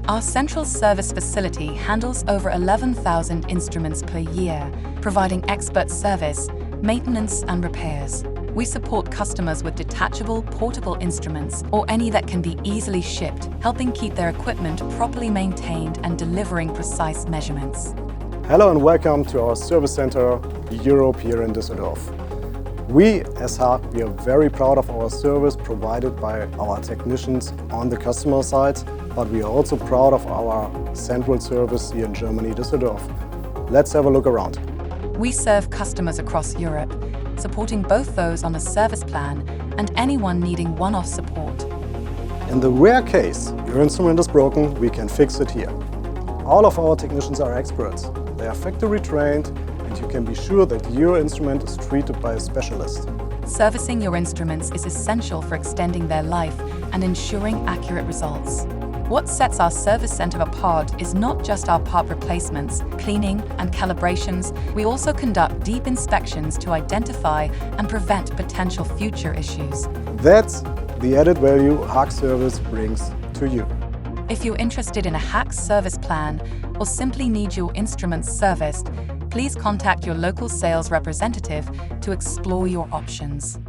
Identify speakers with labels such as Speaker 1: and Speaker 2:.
Speaker 1: Our central service facility handles over 11,000 instruments per year, providing expert service, maintenance and repairs. We support customers with detachable, portable instruments or any that can be easily shipped, helping keep their equipment properly maintained and delivering precise measurements.
Speaker 2: Hello and welcome to our service center, Europe here in Dusseldorf. We, as Hach, we are very proud of our service provided by our technicians on the customer side, but we are also proud of our central service here in Germany, Dusseldorf. Let's have a look around.
Speaker 1: We serve customers across Europe, supporting both those on a service plan and anyone needing one-off support.
Speaker 2: In the rare case your instrument is broken, we can fix it here. All of our technicians are experts. They are factory trained, and you can be sure that your instrument is treated by a specialist.
Speaker 1: Servicing your instruments is essential for extending their life and ensuring accurate results. What sets our service center apart is not just our part replacements, cleaning and calibrations. We also conduct deep inspections to identify and prevent potential future issues.
Speaker 2: That's the added value Hach service brings to you.
Speaker 1: If you're interested in a Hach service plan or simply need your instruments serviced, please contact your local sales representative to explore your options.